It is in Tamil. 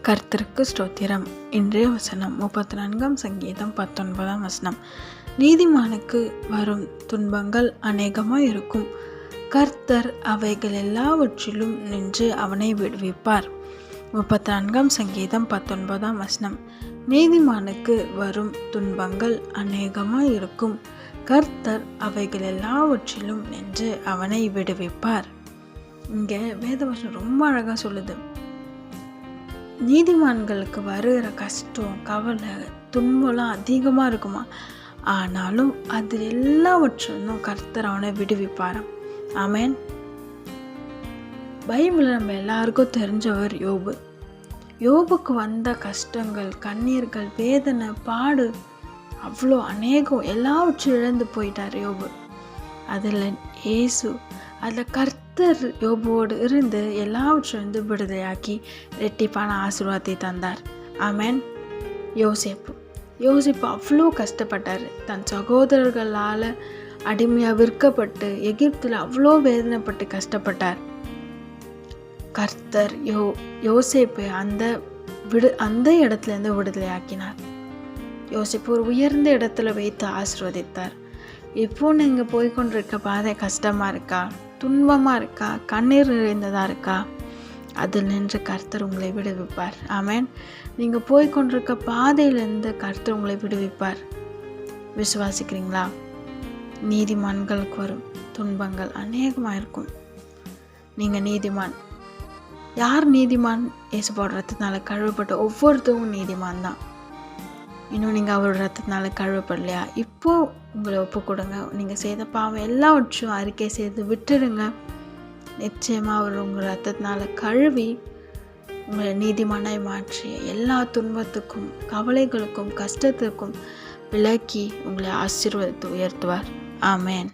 கர்த்தருக்கு ஸ்தோத்திரம். இன்றைய வசனம் 34 சங்கீதம் 19 நீதிமானுக்கு வரும் துன்பங்கள் அநேகமாய் இருக்கும். கர்த்தர் அவைகள் எல்லாவற்றிலும் நின்று அவனை விடுவிப்பார். 34 சங்கீதம் 19 நீதிமானுக்கு வரும் துன்பங்கள் அநேகமாய் இருக்கும். கர்த்தர் அவைகள் எல்லாவற்றிலும் நின்று அவனை விடுவிப்பார். இங்கே வேதவசனம் ரொம்ப அழகாக சொல்லுது. நீதிமான்களுக்கு வருகிற கஷ்டம், கவலை, துன்பம்லாம் அதிகமாக இருக்குமா, ஆனாலும் அது எல்லாவற்றிலும் கர்த்தர் அவனை விடுவிப்பாராம். ஆமேன். பைபிள் நம்ம எல்லாருக்கும் தெரிஞ்சவர் யோபு. யோபுக்கு வந்த கஷ்டங்கள், கண்ணீர்கள், வேதனை, பாடு அவ்வளோ அநேகம், எல்லாவற்றும் இழந்து போயிட்டார் யோபு. அதில் இயேசு, அதில் கர்த்தர் யோபுவோடு இருந்து எல்லாவற்றிலிருந்து விடுதலையாக்கி ரெட்டிப்பான ஆசீர்வாதத்தை தந்தார். ஆமேன். யோசேப்பு அவ்வளோ கஷ்டப்பட்டார். தன் சகோதரர்களால் அடிமையாக விற்கப்பட்டு எகிப்தில் அவ்வளோ வேதனைப்பட்டு கஷ்டப்பட்டார். கர்த்தர் யோசேப்பை அந்த இடத்துலேருந்து விடுதலையாக்கினார். யோசேப்பு ஒரு உயர்ந்த இடத்துல வைத்து ஆசீர்வதித்தார். இப்போ நீங்கள் போய்கொண்டிருக்க பாதை கஷ்டமாக இருக்கா, துன்பமாக இருக்கா, கண்ணீர் நிறைந்ததாக இருக்கா, அதில் நின்று கர்த்தர் உங்களை விடுவிப்பார். ஆமேன். நீங்கள் போய்கொண்டிருக்க பாதையிலிருந்து கர்த்தர் உங்களை விடுவிப்பார். விசுவாசிக்கிறீங்களா? நீதிமான்களுக்கு வரும் துன்பங்கள் அநேகமாக இருக்கும். நீங்கள் நீதிமான். யார் நீதிமான்? இயேசுவோட ரத்தத்தினால கழுவப்பட்ட ஒவ்வொருத்தரும் நீதிமான் தான். இன்னும் நீங்கள் அவரோட ரத்தத்தினால கழுவப்படலையா? இப்போது உங்களை ஒப்பு கொடுங்க. நீங்கள் செய்த பாவம் எல்லாவற்றையும் அறிக்கை செய்து விட்டுடுங்க. நிச்சயமாக அவர் உங்கள் ரத்தத்தினால கழுவி உங்களை நீதிமானாய் மாற்றி எல்லா துன்பத்துக்கும், கவலைகளுக்கும், கஷ்டத்துக்கும் விலக்கி உங்களை ஆசீர்வதித்து உயர்த்துவார். ஆமேன்.